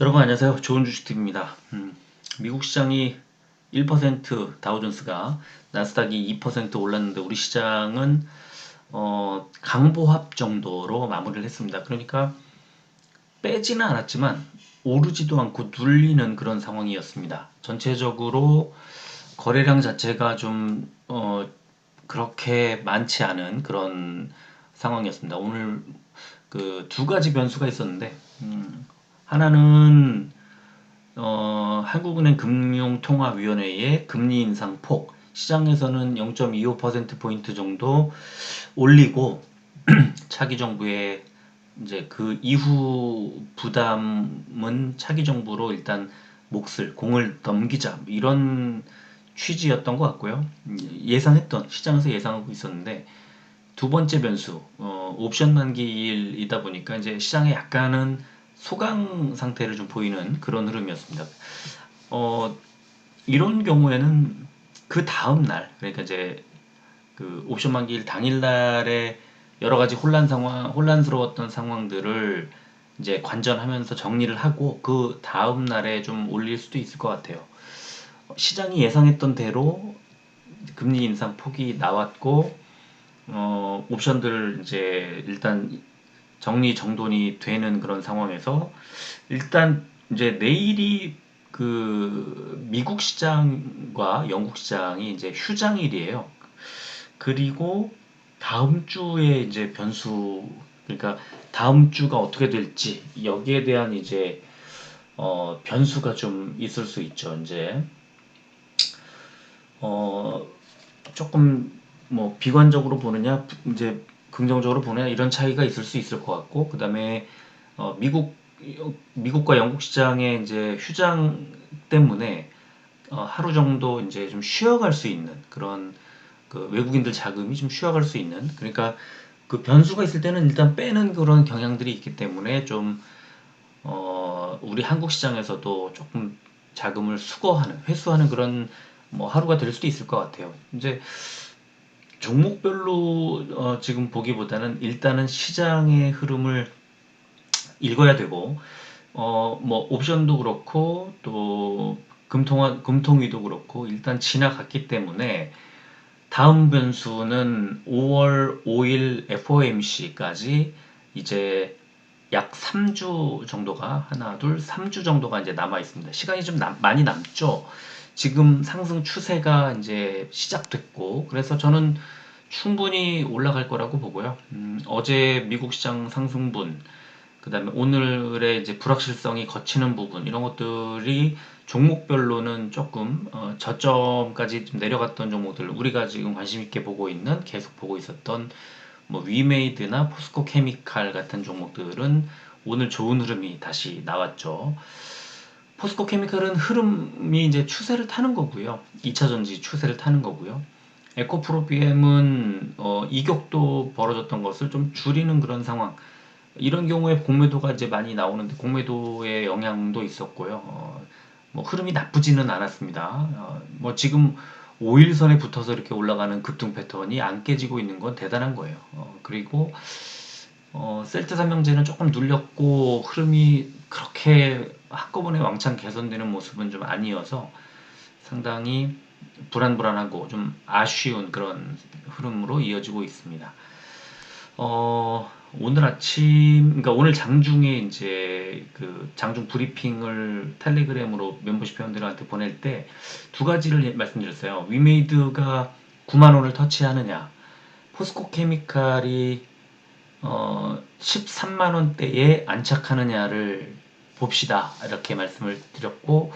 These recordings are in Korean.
여러분 안녕하세요. 좋은 주식TV입니다. 미국 시장이 1% 다우존스가 나스닥이 2% 올랐는데 우리 시장은 강보합 정도로 마무리를 했습니다. 그러니까 빼지는 않았지만 오르지도 않고 눌리는 그런 상황이었습니다. 전체적으로 거래량 자체가 좀 그렇게 많지 않은 그런 상황이었습니다. 오늘 그 두 가지 변수가 있었는데 하나는 한국은행 금융통화위원회의 금리 인상 폭, 시장에서는 0.25%포인트 정도 올리고, 차기 정부의 이제 그 이후 부담은 차기 정부로 일단 몫을, 공을 넘기자, 이런 취지였던 것 같고요. 예상했던, 시장에서 예상하고 있었는데, 두 번째 변수, 옵션 만기일이다 보니까 이제 시장에 약간은 소강 상태를 좀 보이는 그런 흐름이었습니다. 어, 이런 경우에는 그 다음 날, 그러니까 이제 그 옵션 만기일 당일날에 여러 가지 혼란스러웠던 상황들을 이제 관전하면서 정리를 하고 그 다음 날에 좀 올릴 수도 있을 것 같아요. 시장이 예상했던 대로 금리 인상 폭이 나왔고, 옵션들 이제 일단 정리정돈이 되는 그런 상황에서 일단 이제 내일이 그 미국 시장과 영국 시장이 이제 휴장일이에요. 그리고 다음 주에 이제 변수, 그러니까 다음 주가 어떻게 될지 여기에 대한 이제 변수가 좀 있을 수 있죠. 이제 어 조금 뭐 비관적으로 보느냐 이제 긍정적으로 보느냐 이런 차이가 있을 수 있을 것 같고, 그다음에 미국과 영국 시장의 이제 휴장 때문에 하루 정도 이제 좀 쉬어갈 수 있는 그런 그 외국인들 자금이 좀 쉬어갈 수 있는, 그러니까 그 변수가 있을 때는 일단 빼는 그런 경향들이 있기 때문에 좀 우리 한국 시장에서도 조금 자금을 수거하는 회수하는 그런 뭐 하루가 될 수도 있을 것 같아요. 이제 종목별로 지금 보기보다는 일단은 시장의 흐름을 읽어야 되고, 뭐 옵션도 그렇고 또 금통위도 그렇고 일단 지나갔기 때문에 다음 변수는 5월 5일 FOMC까지 이제 약 3주 정도가 하나, 둘, 3주 정도가 이제 남아 있습니다. 시간이 좀 많이 남죠. 지금 상승 추세가 이제 시작됐고, 그래서 저는 충분히 올라갈 거라고 보고요. 어제 미국 시장 상승분, 그다음에 오늘의 이제 불확실성이 거치는 부분 이런 것들이 종목별로는 조금 저점까지 좀 내려갔던 종목들, 우리가 지금 관심 있게 보고 있는 계속 보고 있었던 뭐 위메이드나 포스코 케미칼 같은 종목들은 오늘 좋은 흐름이 다시 나왔죠. 포스코 케미칼은 흐름이 이제 추세를 타는 거고요. 2차 전지 추세를 타는 거고요. 에코프로비엠은 이격도 벌어졌던 것을 좀 줄이는 그런 상황. 이런 경우에 공매도가 이제 많이 나오는데 공매도의 영향도 있었고요. 뭐 흐름이 나쁘지는 않았습니다. 뭐 지금 5일선에 붙어서 이렇게 올라가는 급등 패턴이 안 깨지고 있는 건 대단한 거예요. 그리고 셀트 삼형제는 조금 눌렸고 흐름이 그렇게 한꺼번에 왕창 개선되는 모습은 좀 아니어서 상당히 불안불안하고 좀 아쉬운 그런 흐름으로 이어지고 있습니다. 오늘 아침, 그러니까 오늘 장중에 이제 그 장중 브리핑을 텔레그램으로 멤버십 회원들한테 보낼 때 두 가지를 말씀드렸어요. 위메이드가 9만 원을 터치하느냐, 포스코 케미칼이 13만 원대에 안착하느냐를 봅시다. 이렇게 말씀을 드렸고,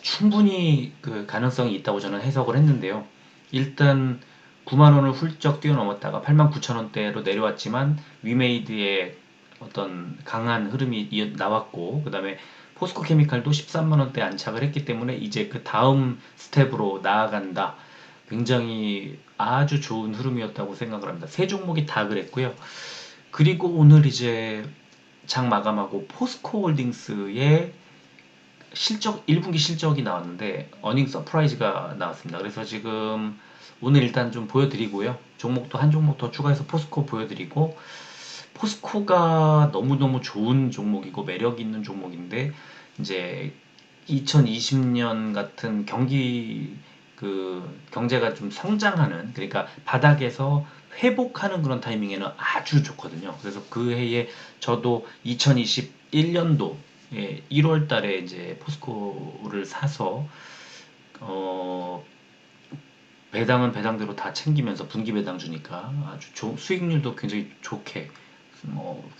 충분히 그 가능성이 있다고 저는 해석을 했는데요. 일단 9만 원을 훌쩍 뛰어넘었다가 8만 9천 원대로 내려왔지만 위메이드의 어떤 강한 흐름이 나왔고, 그다음에 포스코 케미칼도 13만 원대 안착을 했기 때문에 이제 그 다음 스텝으로 나아간다. 굉장히 아주 좋은 흐름이었다고 생각을 합니다. 세 종목이 다 그랬고요. 그리고 오늘 이제 장 마감하고 포스코홀딩스의 실적 1분기 실적이 나왔는데 어닝 서프라이즈가 나왔습니다. 그래서 지금 오늘 일단 좀 보여드리고요. 종목도 한 종목 더 추가해서 포스코 보여드리고, 포스코가 너무너무 좋은 종목이고 매력 있는 종목인데 이제 2020년 같은 경제가 좀 성장하는, 그러니까 바닥에서 회복하는 그런 타이밍에는 아주 좋거든요. 그래서 그 해에 저도 2021년도 1월 달에 이제 포스코를 사서 어 배당은 배당대로 다 챙기면서 분기 배당 주니까 아주 수익률도 굉장히 좋게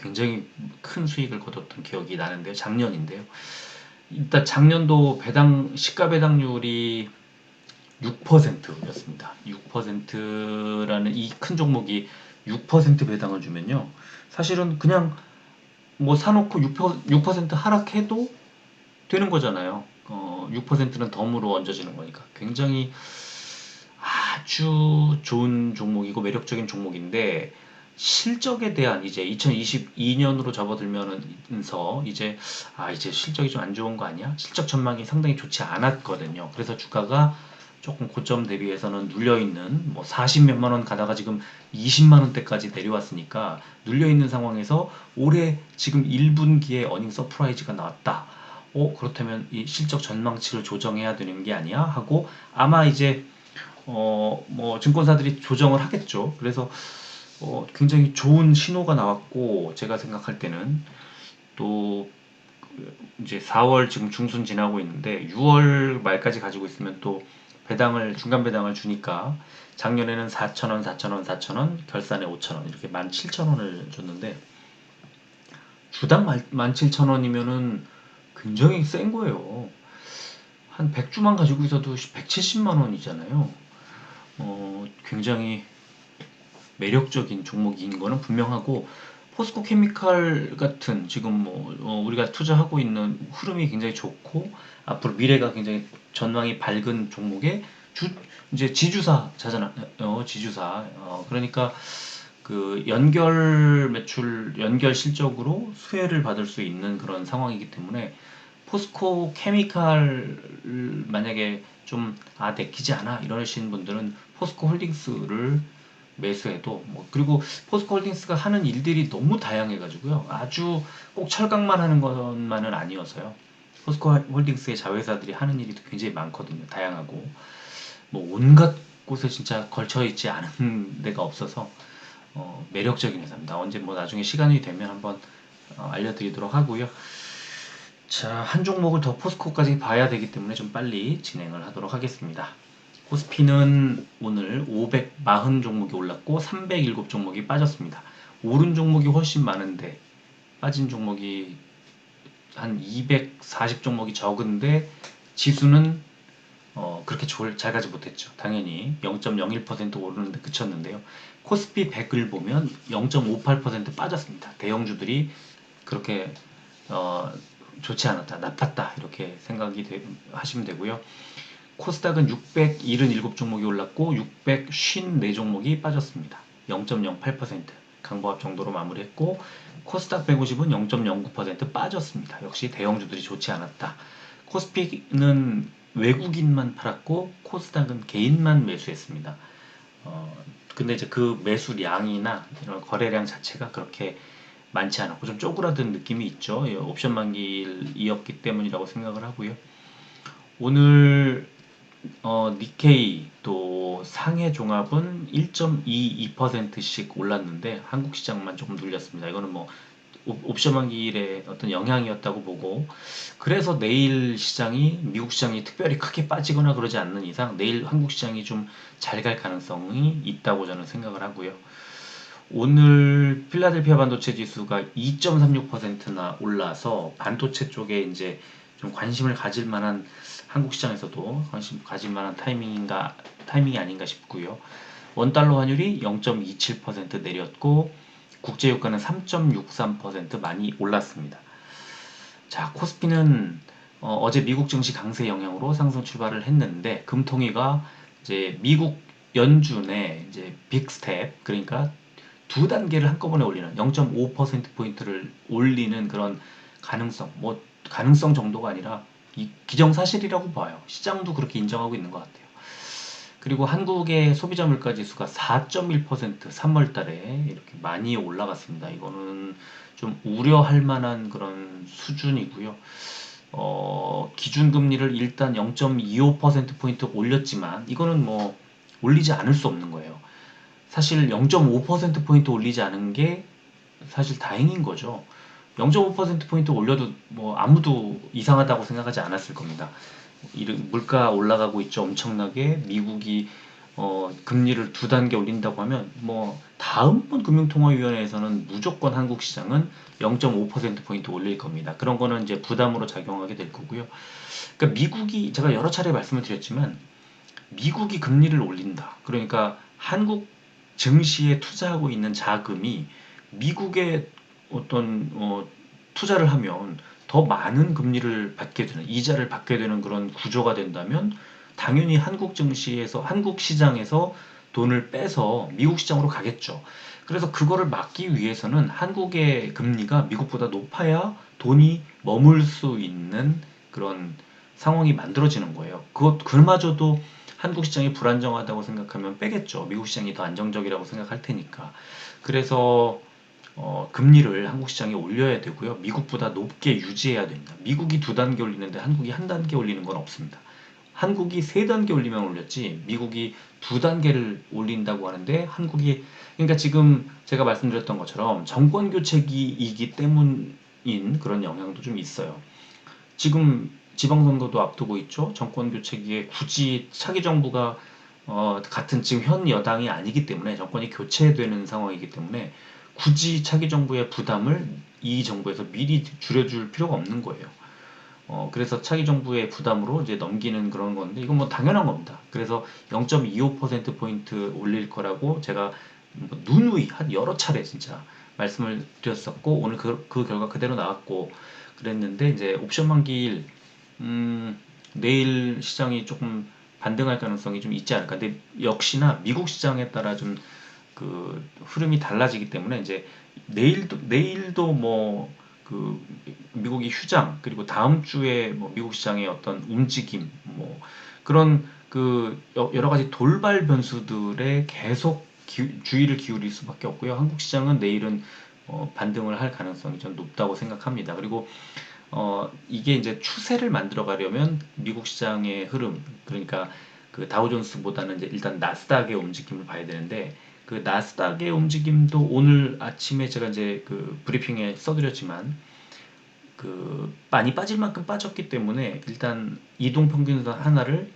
굉장히 큰 수익을 거뒀던 기억이 나는데요. 작년인데요. 일단 작년도 시가 배당률이 6%였습니다. 6%라는 이 큰 종목이 6% 배당을 주면요. 사실은 그냥 뭐 사놓고 6% 하락해도 되는 거잖아요. 6%는 덤으로 얹어지는 거니까. 굉장히 아주 좋은 종목이고 매력적인 종목인데, 실적에 대한 이제 2022년으로 접어들면서 이제 실적이 좀 안 좋은 거 아니야? 실적 전망이 상당히 좋지 않았거든요. 그래서 주가가 조금 고점 대비해서는 눌려있는, 뭐 40몇만 원 가다가 지금 20만 원대까지 내려왔으니까 눌려있는 상황에서 올해 지금 1분기에 어닝 서프라이즈가 나왔다. 그렇다면 이 실적 전망치를 조정해야 되는 게 아니야? 하고 아마 이제 뭐 증권사들이 조정을 하겠죠. 그래서 굉장히 좋은 신호가 나왔고, 제가 생각할 때는 또 이제 4월 지금 중순 지나고 있는데 6월 말까지 가지고 있으면 또 중간 배당을 주니까, 작년에는 4,000원, 4,000원, 4,000원, 결산에 5,000원 이렇게 17,000원을 줬는데, 주당 17,000원이면은 굉장히 센 거예요. 한 100주만 가지고 있어도 170만 원이잖아요. 굉장히 매력적인 종목인 거는 분명하고, 포스코 케미칼 같은 지금 우리가 투자하고 있는 흐름이 굉장히 좋고 앞으로 미래가 굉장히 전망이 밝은 종목의 이제 지주사잖아요. 지주사. 그러니까 그 연결 실적으로 수혜를 받을 수 있는 그런 상황이기 때문에, 포스코 케미칼을 만약에 좀 내키지 않아 이러시는 분들은 포스코 홀딩스를 매수해도 그리고 포스코 홀딩스가 하는 일들이 너무 다양해가지고요. 아주 꼭 철강만 하는 것만은 아니어서요. 포스코 홀딩스의 자회사들이 하는 일이 굉장히 많거든요. 다양하고 뭐 온갖 곳에 진짜 걸쳐 있지 않은 데가 없어서 매력적인 회사입니다. 언제 뭐 나중에 시간이 되면 한번 알려드리도록 하고요. 자, 한 종목을 더 포스코까지 봐야 되기 때문에 좀 빨리 진행을 하도록 하겠습니다. 코스피는 오늘 540 종목이 올랐고 307 종목이 빠졌습니다. 오른 종목이 훨씬 많은데 빠진 종목이 한 240 종목이 적은데, 지수는 그렇게 잘 가지 못했죠. 당연히 0.01% 오르는데 그쳤는데요. 코스피 100을 보면 0.58% 빠졌습니다. 대형주들이 그렇게 좋지 않았다, 나빴다 이렇게 하시면 되고요. 코스닥은 677 종목이 올랐고 654 종목이 빠졌습니다. 0.08% 강보합 정도로 마무리했고, 코스닥 150은 0.09% 빠졌습니다. 역시 대형주들이 좋지 않았다. 코스피는 외국인만 팔았고 코스닥은 개인만 매수했습니다. 근데 이제 그 매수량이나 이런 거래량 자체가 그렇게 많지 않았고 좀 쪼그라든 느낌이 있죠. 옵션 만기일이었기 때문이라고 생각을 하고요. 오늘 니케이 또 상해 종합은 1.22%씩 올랐는데 한국 시장만 조금 눌렸습니다. 이거는 뭐 옵션 만기일의 어떤 영향이었다고 보고, 그래서 내일 미국 시장이 특별히 크게 빠지거나 그러지 않는 이상 내일 한국 시장이 좀 잘 갈 가능성이 있다고 저는 생각을 하고요. 오늘 필라델피아 반도체 지수가 2.36%나 올라서 반도체 쪽에 이제 좀 관심을 가질 만한, 한국 시장에서도 관심 가질 만한 타이밍이 아닌가 싶고요. 원달러 환율이 0.27% 내렸고 국제유가는 3.63% 많이 올랐습니다. 자, 코스피는 어제 미국 증시 강세 영향으로 상승 출발을 했는데, 금통위가 이제 미국 연준의 이제 빅스텝, 그러니까 두 단계를 한꺼번에 올리는 0.5%포인트를 올리는 그런 가능성 정도가 아니라 기정사실이라고 봐요. 시장도 그렇게 인정하고 있는 것 같아요. 그리고 한국의 소비자 물가 지수가 4.1% 3월 달에 이렇게 많이 올라갔습니다. 이거는 좀 우려할 만한 그런 수준이고요. 기준금리를 일단 0.25%포인트 올렸지만 이거는 뭐 올리지 않을 수 없는 거예요. 사실 0.5%포인트 올리지 않은 게 사실 다행인 거죠. 0.5%포인트 올려도 뭐 아무도 이상하다고 생각하지 않았을 겁니다. 물가 올라가고 있죠. 엄청나게. 미국이 금리를 두 단계 올린다고 하면 뭐 다음번 금융통화위원회에서는 무조건 한국 시장은 0.5%포인트 올릴 겁니다. 그런 거는 이제 부담으로 작용하게 될 거고요. 그러니까 미국이 제가 여러 차례 말씀을 드렸지만 미국이 금리를 올린다. 그러니까 한국 증시에 투자하고 있는 자금이 미국의 어떤 투자를 하면 더 많은 금리를 받게 되는 이자를 받게 되는 그런 구조가 된다면 당연히 한국 증시에서 한국 시장에서 돈을 빼서 미국 시장으로 가겠죠. 그래서 그거를 막기 위해서는 한국의 금리가 미국보다 높아야 돈이 머물 수 있는 그런 상황이 만들어지는 거예요. 그마저도 한국 시장이 불안정하다고 생각하면 빼겠죠. 미국 시장이 더 안정적이라고 생각할 테니까. 그래서 금리를 한국 시장에 올려야 되고요. 미국보다 높게 유지해야 됩니다. 미국이 두 단계 올리는데 한국이 한 단계 올리는 건 없습니다. 한국이 세 단계 올리면 올렸지 미국이 두 단계를 올린다고 하는데 한국이 그러니까 지금 제가 말씀드렸던 것처럼 정권 교체기이기 때문인 그런 영향도 좀 있어요. 지금 지방선거도 앞두고 있죠. 정권 교체기에 굳이 차기 정부가 같은 지금 현 여당이 아니기 때문에 정권이 교체되는 상황이기 때문에 굳이 차기 정부의 부담을 이 정부에서 미리 줄여줄 필요가 없는 거예요. 그래서 차기 정부의 부담으로 이제 넘기는 그런 건데 이건 뭐 당연한 겁니다. 그래서 0.25%포인트 올릴 거라고 제가 뭐 누누이 한 여러 차례 진짜 말씀을 드렸었고 오늘 그 결과 그대로 나왔고 그랬는데 이제 옵션 만기일 내일 시장이 조금 반등할 가능성이 좀 있지 않을까. 근데 역시나 미국 시장에 따라 좀 그 흐름이 달라지기 때문에 이제 내일도 뭐 그 미국이 휴장 그리고 다음 주에 뭐 미국 시장의 어떤 움직임 뭐 그런 그 여러 가지 돌발 변수들에 계속 주의를 기울일 수밖에 없고요. 한국 시장은 내일은 반등을 할 가능성이 좀 높다고 생각합니다. 그리고 이게 이제 추세를 만들어 가려면 미국 시장의 흐름, 그러니까 그 다우존스보다는 이제 일단 나스닥의 움직임을 봐야 되는데, 그 나스닥의 움직임도 오늘 아침에 제가 이제 그 브리핑에 써드렸지만, 그 많이 빠질 만큼 빠졌기 때문에 일단 이동평균선 하나를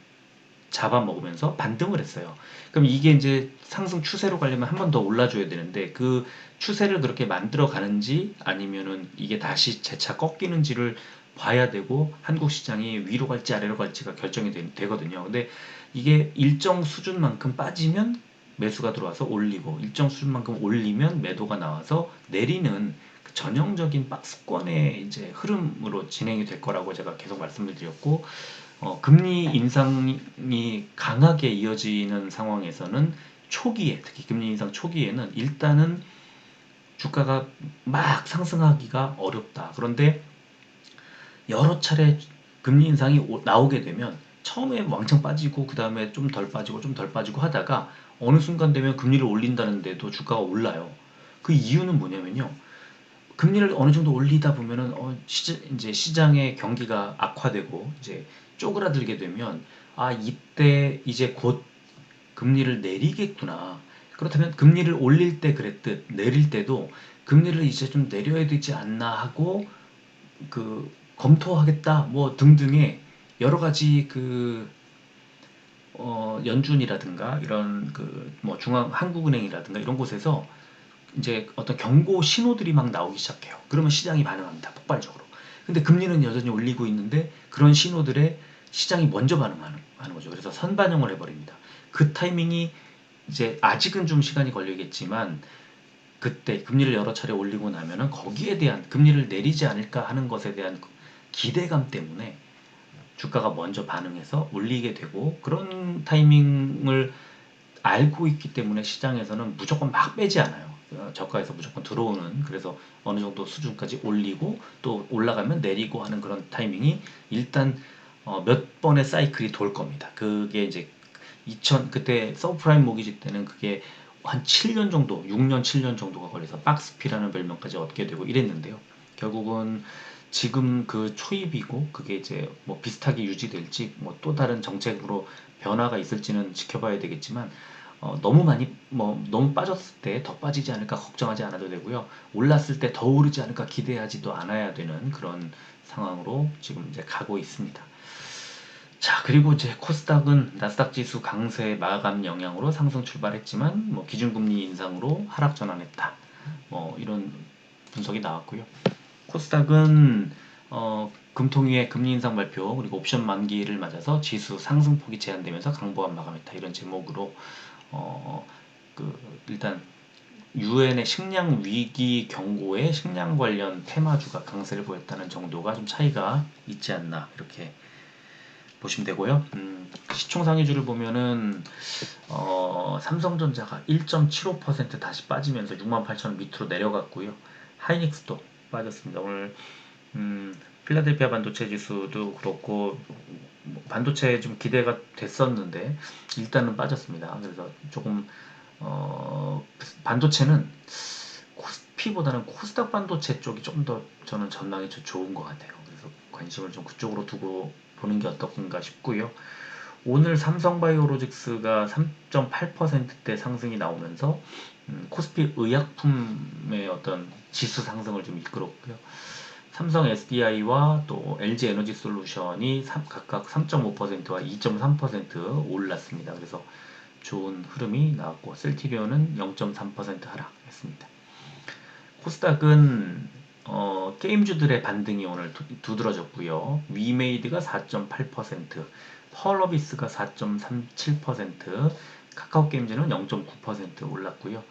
잡아먹으면서 반등을 했어요. 그럼 이게 이제 상승 추세로 가려면 한 번 더 올라줘야 되는데 그 추세를 그렇게 만들어 가는지 아니면은 이게 다시 재차 꺾이는지를 봐야 되고 한국 시장이 위로 갈지 아래로 갈지가 결정이 되거든요. 근데 이게 일정 수준만큼 빠지면 매수가 들어와서 올리고 일정 수준만큼 올리면 매도가 나와서 내리는 그 전형적인 박스권의 이제 흐름으로 진행이 될 거라고 제가 계속 말씀을 드렸고 금리 인상이 강하게 이어지는 상황에서는 초기에, 특히 금리 인상 초기에는 일단은 주가가 막 상승하기가 어렵다. 그런데 여러 차례 금리 인상이 나오게 되면 처음에 왕창 빠지고 그 다음에 좀 덜 빠지고 좀 덜 빠지고 하다가 어느 순간 되면 금리를 올린다는데도 주가가 올라요. 그 이유는 뭐냐면요. 금리를 어느 정도 올리다 보면은 이제 시장의 경기가 악화되고 이제 쪼그라들게 되면 아 이때 이제 곧 금리를 내리겠구나. 그렇다면 금리를 올릴 때 그랬듯 내릴 때도 금리를 이제 좀 내려야 되지 않나 하고 그 검토하겠다 뭐 등등의 여러 가지 그 연준이라든가 이런 그 뭐 중앙 한국은행이라든가 이런 곳에서 이제 어떤 경고 신호들이 막 나오기 시작해요. 그러면 시장이 반응합니다. 폭발적으로. 근데 금리는 여전히 올리고 있는데 그런 신호들에 시장이 먼저 반응하는 거죠. 그래서 선반영을 해버립니다. 그 타이밍이 이제 아직은 좀 시간이 걸리겠지만 그때 금리를 여러 차례 올리고 나면은 거기에 대한 금리를 내리지 않을까 하는 것에 대한 기대감 때문에 주가가 먼저 반응해서 올리게 되고 그런 타이밍을 알고 있기 때문에 시장에서는 무조건 막 빼지 않아요. 저가에서 무조건 들어오는 그래서 어느 정도 수준까지 올리고 또 올라가면 내리고 하는 그런 타이밍이 일단 몇 번의 사이클이 돌 겁니다. 그게 이제 그때 서브프라임 모기지 때는 그게 한 7년 정도, 6년, 7년 정도가 걸려서 박스피라는 별명까지 얻게 되고 이랬는데요. 결국은 지금 그 초입이고 그게 이제 뭐 비슷하게 유지될지 뭐 또 다른 정책으로 변화가 있을지는 지켜봐야 되겠지만 너무 많이 너무 빠졌을 때 더 빠지지 않을까 걱정하지 않아도 되고요. 올랐을 때 더 오르지 않을까 기대하지도 않아야 되는 그런 상황으로 지금 이제 가고 있습니다. 자, 그리고 이제 코스닥은 나스닥 지수 강세 마감 영향으로 상승 출발했지만 뭐 기준금리 인상으로 하락 전환했다. 뭐 이런 분석이 나왔고요. 코스닥은 금통위의 금리 인상 발표 그리고 옵션 만기를 맞아서 지수 상승폭이 제한되면서 강보합 마감했다. 이런 제목으로 어, 일단 유엔의 식량 위기 경고에 식량 관련 테마주가 강세를 보였다는 정도가 좀 차이가 있지 않나 이렇게 보시면 되고요. 시총상위주를 보면은 삼성전자가 1.75% 다시 빠지면서 68,000원 밑으로 내려갔고요. 하이닉스도 빠졌습니다. 오늘 필라델피아 반도체 지수도 그렇고 반도체에 좀 기대가 됐었는데 일단은 빠졌습니다. 그래서 조금 반도체는 코스피보다는 코스닥 반도체 쪽이 좀 더 저는 전망이 좀 좋은 것 같아요. 그래서 관심을 좀 그쪽으로 두고 보는 게 어떻군가 싶고요. 오늘 삼성바이오로직스가 3.8%대 상승이 나오면서 코스피 의약품의 어떤 지수 상승을 좀 이끌었고요. 삼성 SDI와 또 LG 에너지 솔루션이 각각 3.5%와 2.3% 올랐습니다. 그래서 좋은 흐름이 나왔고 셀티리온은 0.3% 하락했습니다. 코스닥은 게임주들의 반등이 오늘 두드러졌고요. 위메이드가 4.8%, 펄어비스가 4.37%, 카카오게임즈는 0.9% 올랐고요.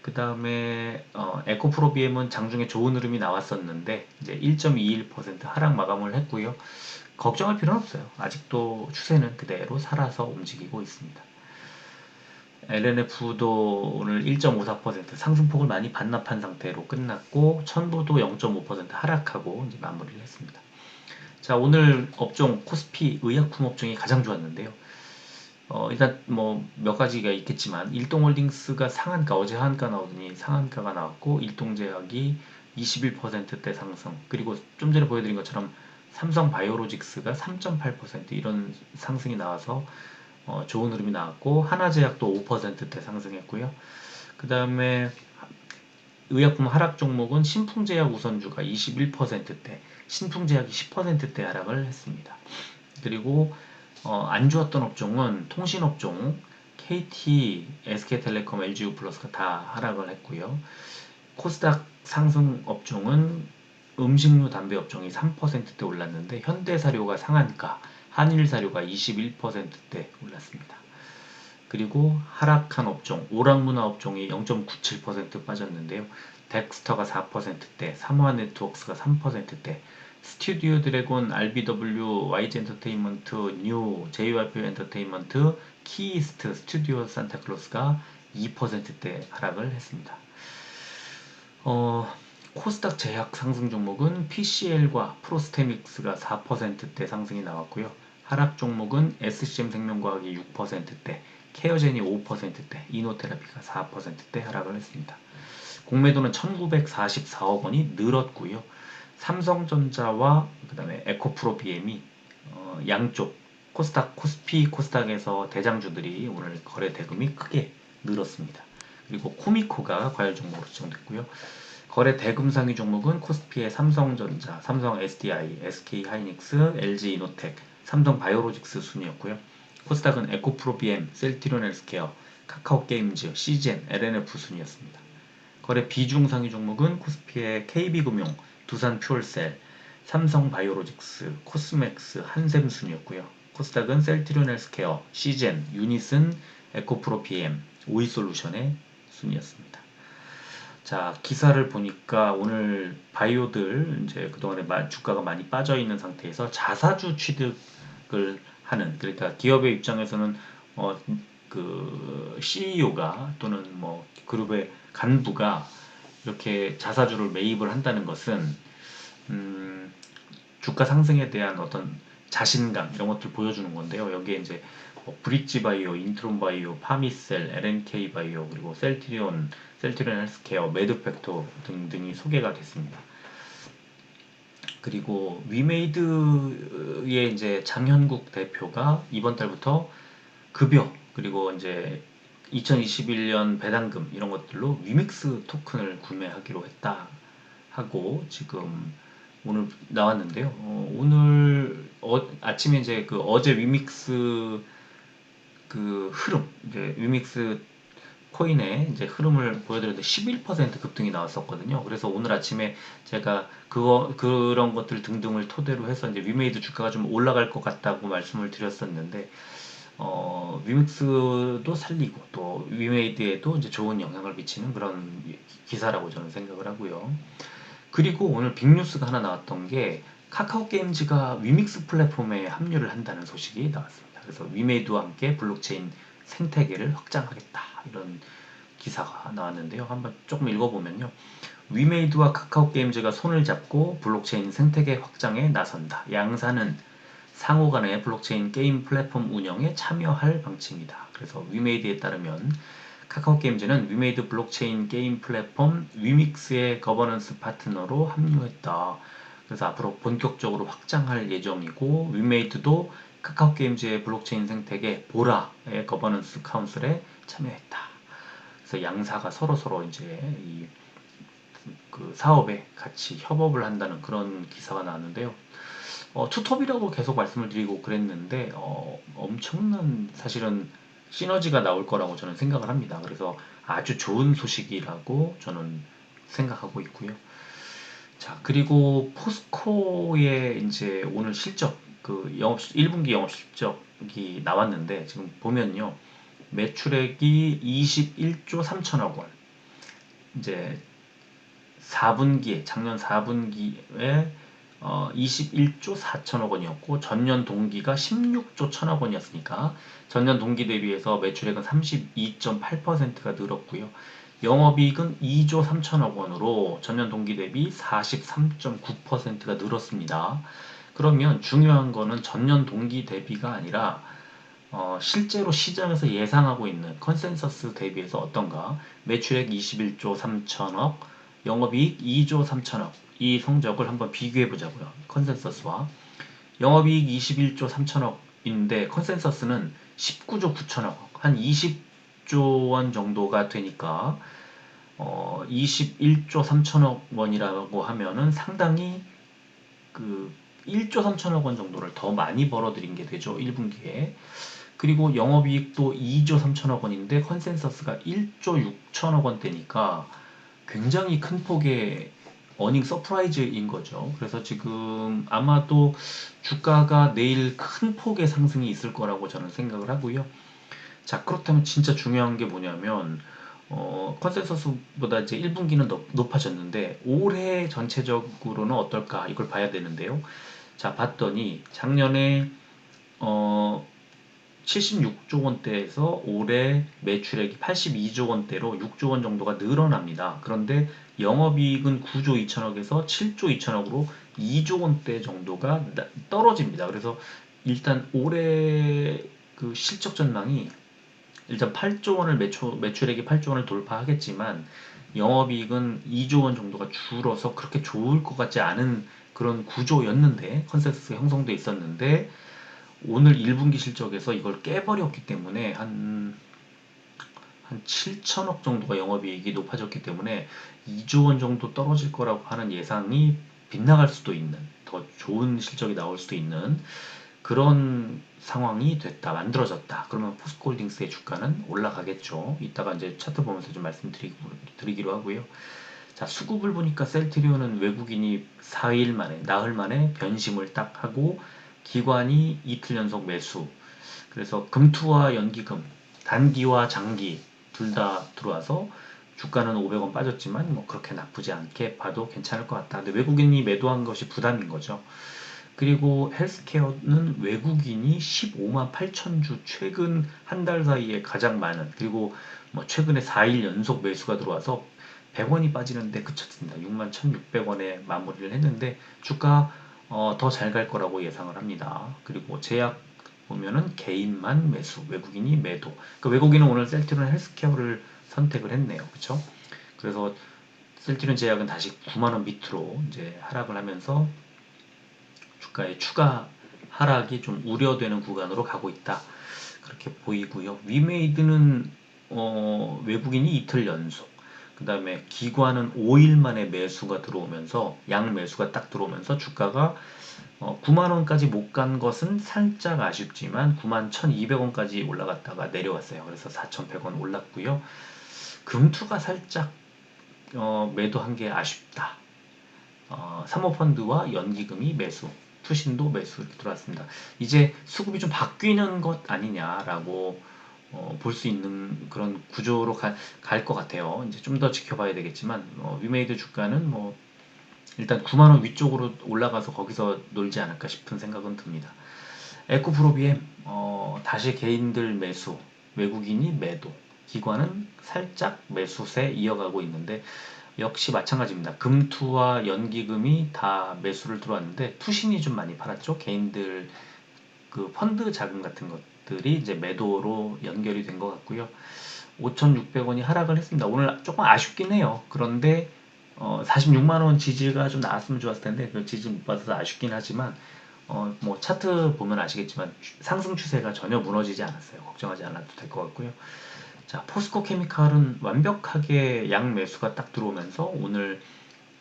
그 다음에 에코프로비엠은 장중에 좋은 흐름이 나왔었는데 이제 1.21% 하락 마감을 했고요. 걱정할 필요는 없어요. 아직도 추세는 그대로 살아서 움직이고 있습니다. LNF도 오늘 1.54% 상승폭을 많이 반납한 상태로 끝났고 천부도 0.5% 하락하고 이제 마무리를 했습니다. 자, 오늘 업종 코스피 의약품 업종이 가장 좋았는데요. 일단 뭐 몇 가지가 있겠지만 일동홀딩스가 상한가 어제 하한가 나오더니 상한가가 나왔고 일동제약이 21%대 상승 그리고 좀 전에 보여드린 것처럼 삼성바이오로직스가 3.8% 이런 상승이 나와서 좋은 흐름이 나왔고 하나제약도 5%대 상승했고요. 그 다음에 의약품 하락 종목은 신풍제약 우선주가 21%대 신풍제약이 10%대 하락을 했습니다. 그리고 안 좋았던 업종은 통신업종 KT, SK텔레콤, LG유플러스가 다 하락을 했고요. 코스닥 상승 업종은 음식료 담배 업종이 3%대 올랐는데 현대사료가 상한가, 한일사료가 21%대 올랐습니다. 그리고 하락한 업종, 오락문화 업종이 0.97% 빠졌는데요. 덱스터가 4%대, 삼화네트워크스가 3%대, 스튜디오 드래곤, RBW, YG 엔터테인먼트, 뉴, JYP 엔터테인먼트, 키이스트, 스튜디오 산타클로스가 2%대 하락을 했습니다. 코스닥 제약 상승 종목은 PCL과 프로스테믹스가 4%대 상승이 나왔고요. 하락 종목은 SCM 생명과학이 6%대, 케어젠이 5%대, 이노테라피가 4%대 하락을 했습니다. 공매도는 1944억 원이 늘었고요. 삼성전자와 그 다음에 에코프로 BM이 양쪽 코스닥, 코스피, 코스닥에서 대장주들이 오늘 거래 대금이 크게 늘었습니다. 그리고 코미코가 과열 종목으로 지정됐고요. 거래 대금 상위 종목은 코스피의 삼성전자, 삼성 SDI, SK하이닉스, LG이노텍, 삼성바이오로직스 순이었고요. 코스닥은 에코프로비엠, 셀트리온 헬스케어, 카카오게임즈, 시젠, LNF 순이었습니다. 거래 비중 상위 종목은 코스피의 KB금융, 두산퓨얼셀, 삼성바이오로직스, 코스맥스, 한샘 순이었고요. 코스닥은 셀트리온 헬스케어, 시젠, 유니슨, 에코프로비엠, 오이솔루션의 순이었습니다. 자, 기사를 보니까 오늘 바이오들 이제 그동안에 주가가 많이 빠져 있는 상태에서 자사주 취득을 하는 그러니까 기업의 입장에서는 그 CEO가 또는 뭐 그룹의 간부가 이렇게 자사주를 매입을 한다는 것은 주가 상승에 대한 어떤 자신감 이런 것들 보여주는 건데요. 여기에 이제 브릿지바이오, 인트론바이오, 파미셀, LNK바이오, 그리고 셀트리온 헬스케어, 매드팩토 등등이 소개가 됐습니다. 그리고 위메이드의 이제 장현국 대표가 이번 달부터 급여 그리고 이제 2021년 배당금 이런 것들로 위믹스 토큰을 구매하기로 했다 하고 지금 오늘 나왔는데요. 오늘 아침에 이제 그 어제 위믹스 그 흐름 이제 위믹스 코인의 이제 흐름을 보여드렸는데 11% 급등이 나왔었거든요. 그래서 오늘 아침에 제가 그런 것들 등등을 토대로 해서 이제 위메이드 주가가 좀 올라갈 것 같다고 말씀을 드렸었는데 위믹스도 살리고 또 위메이드에도 이제 좋은 영향을 미치는 그런 기사라고 저는 생각을 하고요. 그리고 오늘 빅뉴스가 하나 나왔던 게 카카오 게임즈가 위믹스 플랫폼에 합류를 한다는 소식이 나왔습니다. 그래서 위메이드와 함께 블록체인 생태계를 확장하겠다 이런 기사가 나왔는데요. 한번 조금 읽어보면요. 위메이드와 카카오 게임즈가 손을 잡고 블록체인 생태계 확장에 나선다. 양사는 상호 간의 블록체인 게임 플랫폼 운영에 참여할 방침이다. 그래서 위메이드에 따르면 카카오 게임즈는 위메이드 블록체인 게임 플랫폼 위믹스의 거버넌스 파트너로 합류했다. 그래서 앞으로 본격적으로 확장할 예정이고 위메이드도 카카오 게임즈의 블록체인 생태계 보라의 거버넌스 카운슬에 참여했다. 그래서 양사가 서로 이제 그 사업에 같이 협업을 한다는 그런 기사가 나왔는데요. 투톱이라고 계속 말씀을 드리고 그랬는데 엄청난 사실은 시너지가 나올 거라고 저는 생각을 합니다. 그래서 아주 좋은 소식이라고 저는 생각하고 있고요. 자, 그리고 포스코의 이제 오늘 실적, 1분기 영업 실적이 나왔는데, 지금 보면요. 매출액이 21조 3천억 원. 이제 작년 4분기에 21조 4천억 원이었고 전년 동기가 16조 1천억 원이었으니까 전년 동기 대비해서 매출액은 32.8%가 늘었고요. 영업이익은 2조 3천억 원으로 전년 동기 대비 43.9%가 늘었습니다. 그러면 중요한 거는 전년 동기 대비가 아니라 실제로 시장에서 예상하고 있는 컨센서스 대비해서 어떤가? 매출액 21조 3천억, 영업이익 2조 3천억 이 성적을 한번 비교해 보자고요. 컨센서스와 영업이익 21조 3천억인데 컨센서스는 19조 9천억 한 20조 원 정도가 되니까 21조 3천억 원이라고 하면은 상당히 그 1조 3천억 원 정도를 더 많이 벌어들인 게 되죠. 1분기에. 그리고 영업이익도 2조 3천억 원인데 컨센서스가 1조 6천억 원대니까 굉장히 큰 폭의 어닝 서프라이즈인 거죠. 그래서 지금 아마도 주가가 내일 큰 폭의 상승이 있을 거라고 저는 생각을 하고요. 자, 그렇다면 진짜 중요한 게 뭐냐면 컨센서스보다 이제 1분기는 높아졌는데 올해 전체적으로는 어떨까 이걸 봐야 되는데요. 자, 봤더니 작년에 76조 원대에서 올해 매출액이 82조 원대로 6조 원 정도가 늘어납니다. 그런데 영업이익은 9조 2천억에서 7조 2천억으로 2조 원대 정도가 떨어집니다. 그래서 일단 올해 그 실적 전망이 일단 8조 원을 매출액이 8조 원을 돌파하겠지만 영업이익은 2조 원 정도가 줄어서 그렇게 좋을 것 같지 않은 그런 구조였는데 컨센서스 형성돼 있었는데 오늘 1분기 실적에서 이걸 깨버렸기 때문에 한 7천억 정도가 영업이익이 높아졌기 때문에 2조 원 정도 떨어질 거라고 하는 예상이 빗나갈 수도 있는 더 좋은 실적이 나올 수도 있는 그런 상황이 만들어졌다. 그러면 포스코홀딩스의 주가는 올라가겠죠. 이따가 이제 차트 보면서 좀 말씀드리기로 하고요. 자, 수급을 보니까 셀트리온은 외국인이 4일 만에, 나흘 만에 변심을 딱 하고 기관이 이틀 연속 매수. 그래서 금투와 연기금, 단기와 장기 둘 다 들어와서 주가는 500원 빠졌지만 뭐 그렇게 나쁘지 않게 봐도 괜찮을 것 같다. 근데 외국인이 매도한 것이 부담인 거죠. 그리고 헬스케어는 외국인이 15만 8천 주 최근 한 달 사이에 가장 많은 그리고 뭐 최근에 4일 연속 매수가 들어와서 100원이 빠지는데 그쳤습니다. 6만 1,600원에 마무리를 했는데 주가 더 잘 갈 거라고 예상을 합니다. 그리고 제약 보면은 개인만 매수, 외국인이 매도. 그 외국인은 오늘 셀트리온 헬스케어를 선택을 했네요. 그쵸? 그래서 셀트리온 제약은 다시 9만원 밑으로 이제 하락을 하면서 주가의 추가 하락이 좀 우려되는 구간으로 가고 있다. 그렇게 보이고요. 위메이드는 외국인이 이틀 연속, 그 다음에 기관은 5일 만에 매수가 들어오면서 양 매수가 딱 들어오면서 주가가 9만원까지 못 간 것은 살짝 아쉽지만 91,200원까지 올라갔다가 내려왔어요. 그래서 4,100원 올랐고요. 금투가 살짝 매도한 게 아쉽다. 사모펀드와 연기금이 매수, 투신도 매수 이렇게 들어왔습니다. 이제 수급이 좀 바뀌는 것 아니냐라고 볼 수 있는 그런 구조로 갈 것 같아요. 이제 좀 더 지켜봐야 되겠지만 위메이드 주가는 뭐 일단 9만원 위쪽으로 올라가서 거기서 놀지 않을까 싶은 생각은 듭니다. 에코프로비엠 다시 개인들 매수, 외국인이 매도, 기관은 살짝 매수세 이어가고 있는데 역시 마찬가지입니다. 금투와 연기금이 다 매수를 들어왔는데 투신이 좀 많이 팔았죠. 개인들 그 펀드 자금 같은 것들이 이제 매도로 연결이 된 것 같고요. 5,600원이 하락을 했습니다. 오늘 조금 아쉽긴 해요. 그런데 46만원 지지가 좀 나왔으면 좋았을 텐데 그 지지 못 받아서 아쉽긴 하지만 뭐 차트 보면 아시겠지만 상승 추세가 전혀 무너지지 않았어요. 걱정하지 않아도 될 것 같고요. 자, 포스코 케미칼은 완벽하게 양 매수가 딱 들어오면서 오늘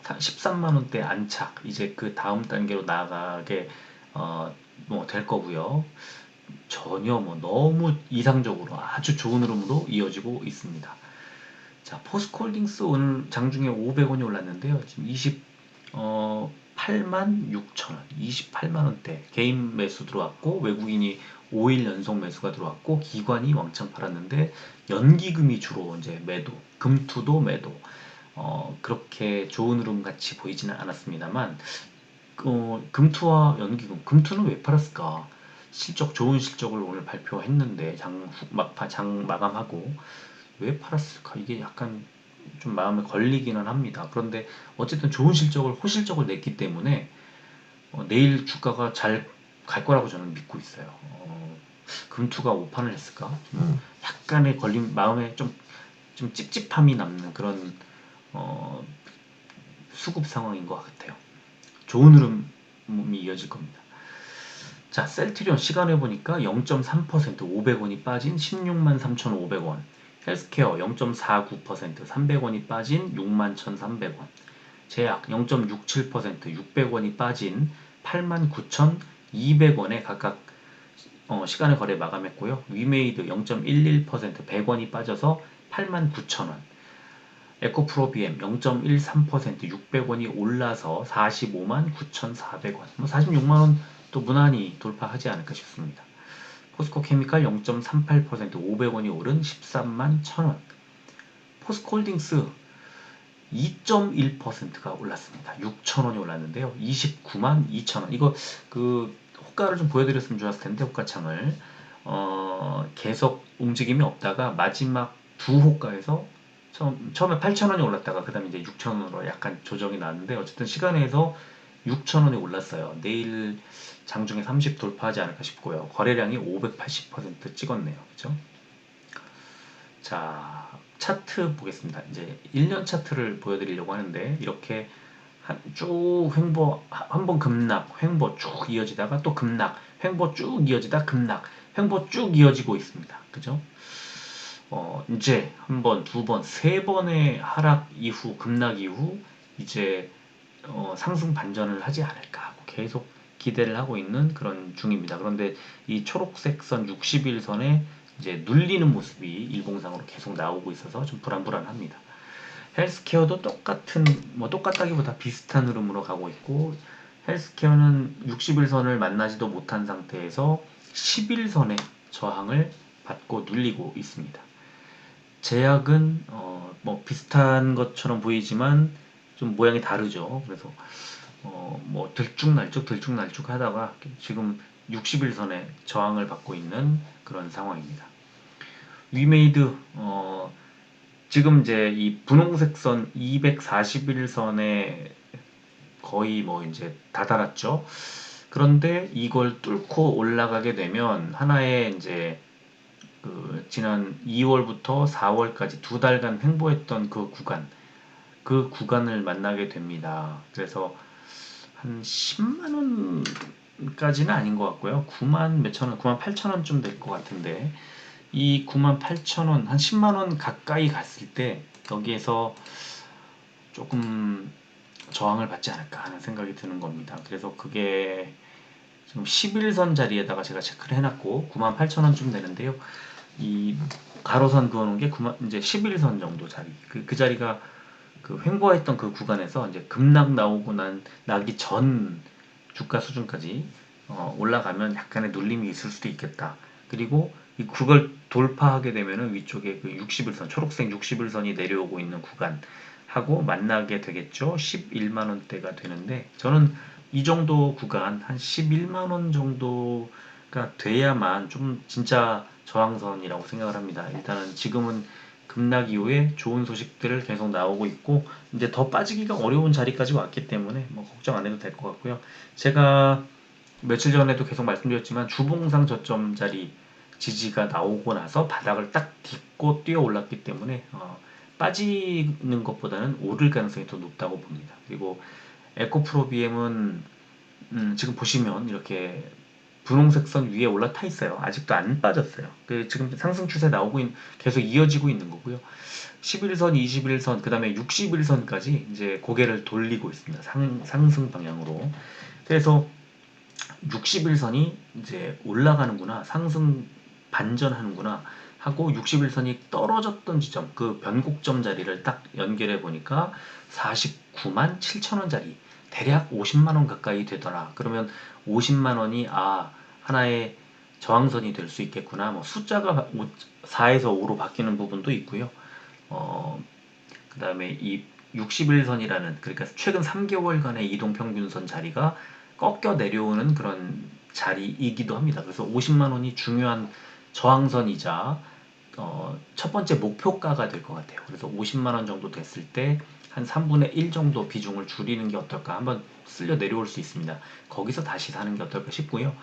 13만원대 안착, 이제 그 다음 단계로 나아가게 뭐 될 거고요. 전혀 뭐 너무 이상적으로 아주 좋은 흐름으로 이어지고 있습니다. 자, 포스코홀딩스 오늘 장중에 500원이 올랐는데요. 지금 28만 6천원, 28만원대 개인 매수 들어왔고 외국인이 5일 연속 매수가 들어왔고 기관이 왕창 팔았는데 연기금이 주로 이제 매도, 금투도 매도. 그렇게 좋은 흐름 같이 보이지는 않았습니다만 금투와 연기금, 금투는 왜 팔았을까? 좋은 실적을 오늘 발표했는데 막판 장 마감하고 왜 팔았을까? 이게 약간 좀 마음에 걸리기는 합니다. 그런데 어쨌든 좋은 실적을 호실적을 냈기 때문에 내일 주가가 잘 갈 거라고 저는 믿고 있어요. 금투가 오판을 했을까? 약간의 걸림, 마음에 좀 찝찝함이 남는 그런 수급 상황인 것 같아요. 좋은 흐름이 이어질 겁니다. 자, 셀트리온 시간을 보니까 0.3% 500원이 빠진 16만 3,500원. 헬스케어 0.49% 300원이 빠진 6만 1,300원. 제약 0.67% 600원이 빠진 8만 9,200원에 각각 시간의 거래 마감했고요. 위메이드 0.11% 100원이 빠져서 8만 9,000원. 에코프로비엠 0.13% 600원이 올라서 45만 9,400원. 46만원 또 무난히 돌파하지 않을까 싶습니다. 포스코 케미칼 0.38% 500원이 오른 13만 1,000원. 포스코홀딩스 2.1%가 올랐습니다. 6,000원이 올랐는데요. 29만 2,000원. 이거 그 호가를 좀 보여드렸으면 좋았을 텐데 호가창을 계속 움직임이 없다가 마지막 두 호가에서 처음에 8,000원이 올랐다가 그 다음에 이제 6,000원으로 약간 조정이 나왔는데 어쨌든 시간에서 6,000원이 올랐어요. 내일 장중에 30 돌파하지 않을까 싶고요. 거래량이 580% 찍었네요. 그죠? 자, 차트 보겠습니다. 이제 1년 차트를 보여드리려고 하는데 이렇게 쭉 횡보, 한번 급락, 횡보 쭉 이어지다가 또 급락, 횡보 쭉 이어지다 급락, 횡보 쭉 이어지고 있습니다. 그죠? 이제 한 번, 두 번, 세 번의 하락 이후, 급락 이후 이제 상승 반전을 하지 않을까 하고 계속 기대를 하고 있는 그런 중입니다. 그런데 이 초록색 선 60일선에 이제 눌리는 모습이 일봉상으로 계속 나오고 있어서 좀 불안합니다. 헬스케어도 똑같다기보다 비슷한 흐름으로 가고 있고, 헬스케어는 60일선을 만나지도 못한 상태에서 10일선의 저항을 받고 눌리고 있습니다. 제약은 뭐 비슷한 것처럼 보이지만 좀 모양이 다르죠. 그래서 뭐 들쭉날쭉 하다가 지금 60일선에 저항을 받고 있는 그런 상황입니다. 위메이드 지금 이제 이 분홍색 선 241선에 거의 뭐 이제 다다랐죠. 그런데 이걸 뚫고 올라가게 되면 하나의 이제 그 지난 2월부터 4월까지 두 달간 횡보했던 그 구간을 만나게 됩니다. 그래서 한 10만 원까지는 아닌 것 같고요. 9만 몇천 원, 9만 8천 원쯤 될 것 같은데 이 9만 8천 원, 한 10만 원 가까이 갔을 때 여기에서 조금 저항을 받지 않을까 하는 생각이 드는 겁니다. 그래서 그게 지금 11선 자리에다가 제가 체크를 해놨고 9만 8천 원쯤 되는데요. 이 가로선 그어놓은 게 9만 이제 11선 정도 자리. 그 자리가 그 횡보했던 그 구간에서 이제 급락 나기 전 주가 수준까지 올라가면 약간의 눌림이 있을 수도 있겠다. 그리고 그걸 돌파하게 되면은 위쪽에 그 61선, 초록색 61선이 내려오고 있는 구간하고 만나게 되겠죠. 11만 원대가 되는데 저는 이 정도 구간 한 11만 원 정도가 돼야만 좀 진짜 저항선이라고 생각을 합니다. 일단은 지금은 급락 이후에 좋은 소식들을 계속 나오고 있고 이제 더 빠지기가 어려운 자리까지 왔기 때문에 뭐 걱정 안 해도 될 것 같고요. 제가 며칠 전에도 계속 말씀드렸지만 주봉상 저점 자리 지지가 나오고 나서 바닥을 딱 딛고 뛰어 올랐기 때문에 빠지는 것보다는 오를 가능성이 더 높다고 봅니다. 그리고 에코프로비엠은 지금 보시면 이렇게 분홍색 선 위에 올라타 있어요. 아직도 안 빠졌어요. 지금 상승 추세 계속 이어지고 있는 거고요. 11선, 21선, 그 다음에 61선까지 이제 고개를 돌리고 있습니다. 상승 방향으로. 그래서 61선이 이제 올라가는구나, 상승 반전하는구나 하고 61선이 떨어졌던 지점, 그 변곡점 자리를 딱 연결해 보니까 49만 7천 원짜리 대략 50만 원 가까이 되더라. 그러면 50만 원이 하나의 저항선이 될 수 있겠구나. 뭐 숫자가 4에서 5로 바뀌는 부분도 있고요. 그 다음에 이 61선이라는 그러니까 최근 3개월간의 이동평균선 자리가 꺾여 내려오는 그런 자리이기도 합니다. 그래서 50만 원이 중요한 저항선이자 첫 번째 목표가가 될 것 같아요. 그래서 50만 원 정도 됐을 때 한 3분의 1 정도 비중을 줄이는 게 어떨까 한번 쓸려 내려올 수 있습니다. 거기서 다시 사는 게 어떨까 싶고요.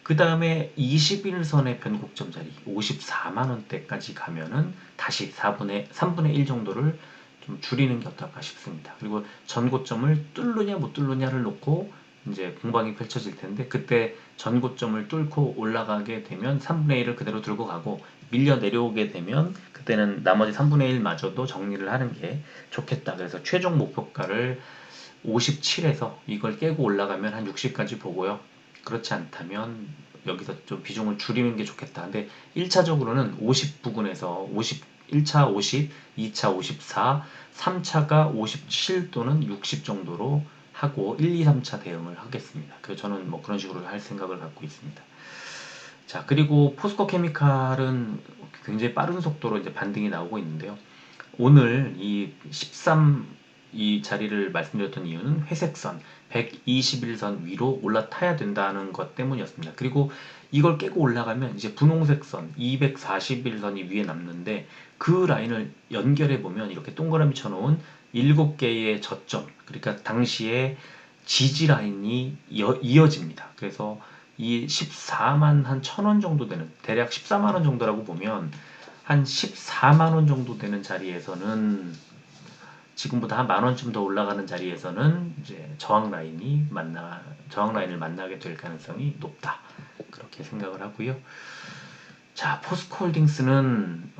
그 다음에 21선의 변곡점 자리 54만 원대까지 가면은 다시 3분의 1 정도를 좀 줄이는 게 어떨까 싶습니다. 그리고 전고점을 뚫느냐 못 뚫느냐를 놓고 이제 공방이 펼쳐질 텐데 그때 전고점을 뚫고 올라가게 되면 3분의 1을 그대로 들고 가고 밀려 내려오게 되면 그때는 나머지 3분의 1마저도 정리를 하는 게 좋겠다. 그래서 최종 목표가를 57에서 이걸 깨고 올라가면 한 60까지 보고요. 그렇지 않다면 여기서 좀 비중을 줄이는 게 좋겠다. 근데 1차적으로는 50 부근에서 1차 50, 2차 54, 3차가 57 또는 60 정도로 하고 1, 2, 3차 대응을 하겠습니다. 그래서 저는 뭐 그런 식으로 할 생각을 갖고 있습니다. 자, 그리고 포스코 케미칼은 굉장히 빠른 속도로 이제 반등이 나오고 있는데요. 오늘 이 자리를 말씀드렸던 이유는 회색선 121선 위로 올라타야 된다는 것 때문이었습니다. 그리고 이걸 깨고 올라가면 이제 분홍색 선 241선이 위에 남는데 그 라인을 연결해 보면 이렇게 동그라미 쳐놓은 7개의 저점, 그러니까 당시에 지지 라인이 이어집니다. 그래서 이 14만 한 1,000원 정도 되는, 대략 14만 원 정도라고 보면 한 14만 원 정도 되는 자리에서는 지금보다 한 만 원쯤 더 올라가는 자리에서는 이제 저항 라인을 만나게 될 가능성이 높다. 그렇게 생각을 하고요. 자, 포스코홀딩스는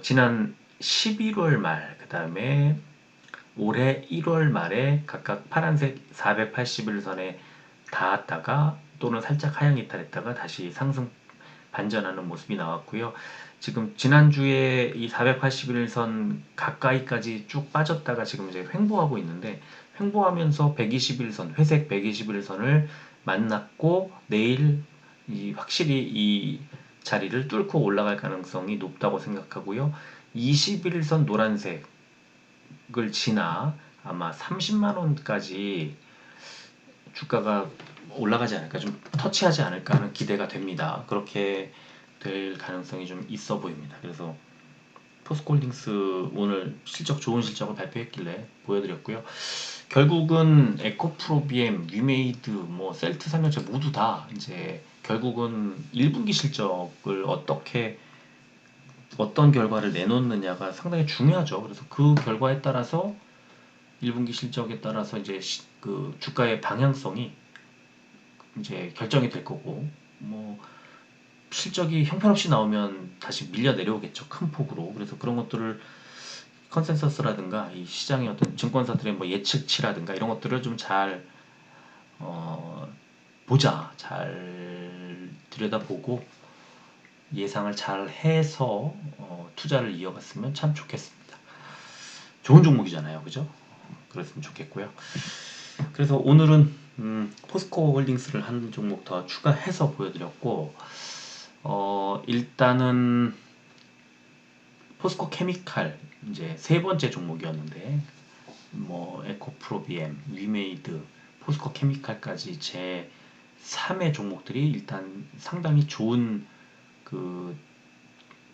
지난 11월 말, 그 다음에 올해 1월 말에 각각 파란색 481선에 닿았다가 또는 살짝 하향 이탈했다가 다시 상승 반전하는 모습이 나왔고요. 지금 지난주에 이 481선 가까이까지 쭉 빠졌다가 지금 이제 횡보하고 있는데 횡보하면서 121선, 회색 121선을 만났고 내일 확실히 이 자리를 뚫고 올라갈 가능성이 높다고 생각하고요. 21선 노란색을 지나 아마 30만 원까지 주가가 올라가지 않을까, 좀 터치하지 않을까 하는 기대가 됩니다. 그렇게 될 가능성이 좀 있어 보입니다. 그래서 포스코홀딩스 오늘 좋은 실적을 발표했길래 보여드렸고요. 결국은 에코프로비엠, 위메이드, 뭐 셀트 삼형제 모두 다 이제 결국은 1분기 실적을 어떤 결과를 내놓느냐가 상당히 중요하죠. 그래서 그 결과에 따라서 1분기 실적에 따라서 이제 그 주가의 방향성이 이제 결정이 될 거고, 뭐 실적이 형편없이 나오면 다시 밀려 내려오겠죠. 큰 폭으로. 그래서 그런 것들을 컨센서스라든가 이 시장의 어떤 증권사들의 뭐 예측치라든가 이런 것들을 좀 잘 보자. 잘 들여다보고 예상을 잘 해서 투자를 이어갔으면 참 좋겠습니다. 좋은 종목이잖아요. 그죠? 그랬으면 좋겠고요. 그래서 오늘은 포스코 홀딩스를 한 종목 더 추가해서 보여드렸고, 일단은 포스코 케미칼 이제 세 번째 종목이었는데, 뭐 에코프로비엠, 위메이드, 포스코 케미칼까지 제 3의 종목들이 일단 상당히 좋은 그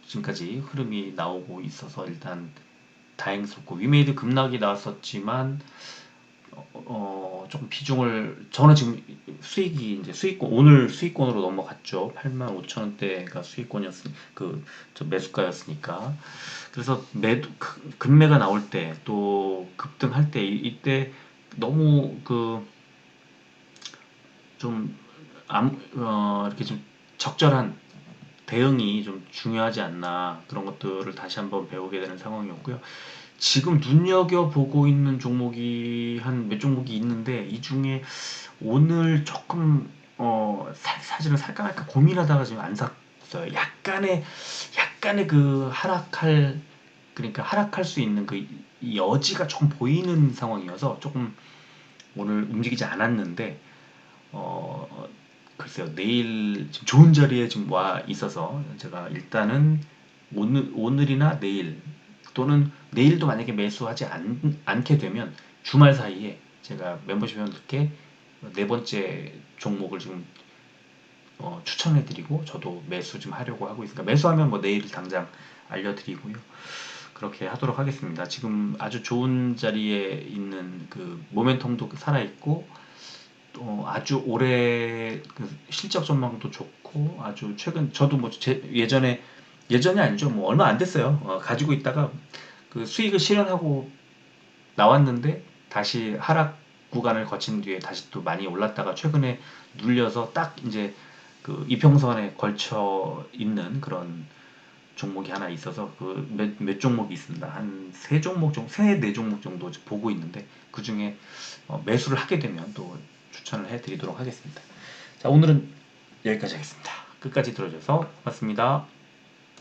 지금까지 흐름이 나오고 있어서 일단 다행스럽고, 위메이드 급락이 나왔었지만 조금 비중을 저는 지금 수익이 이제 수익권 오늘 수익권으로 넘어갔죠. 85,000원대가 수익권이었으니 저 매수가였으니까. 그래서 급매가 나올 때 또 급등할 때 이때 너무 좀 이렇게 좀 적절한 대응이 좀 중요하지 않나, 그런 것들을 다시 한번 배우게 되는 상황이었고요. 지금 눈여겨보고 있는 종목이 한 몇 종목이 있는데, 이 중에 오늘 조금 사실은 살까 말까 고민하다가 지금 안 샀어요. 약간의 그러니까 하락할 수 있는 그 여지가 조금 보이는 상황이어서 조금 오늘 움직이지 않았는데, 글쎄요, 내일 지금 좋은 자리에 지금 와 있어서 제가 일단은 오늘이나 내일, 또는 내일도 만약에 매수하지 않게 되면 주말 사이에 제가 멤버십 회원들께 네 번째 종목을 지금 추천해드리고, 저도 매수 좀 하려고 하고 있으니까, 매수하면 뭐 내일 당장 알려드리고요. 그렇게 하도록 하겠습니다. 지금 아주 좋은 자리에 있는 그 모멘텀도 살아있고, 또 아주 올해 그 실적 전망도 좋고, 아주 최근 저도 뭐 예전이 아니죠. 뭐 얼마 안 됐어요. 가지고 있다가 그 수익을 실현하고 나왔는데, 다시 하락 구간을 거친 뒤에 다시 또 많이 올랐다가 최근에 눌려서 딱 이제 그 이평선에 걸쳐 있는 그런 종목이 하나 있어서 그 몇 종목이 있습니다. 한 세 종목 정도, 네 종목 정도 보고 있는데, 그 중에 매수를 하게 되면 또 추천을 해드리도록 하겠습니다. 자, 오늘은 여기까지 하겠습니다. 끝까지 들어줘서 고맙습니다.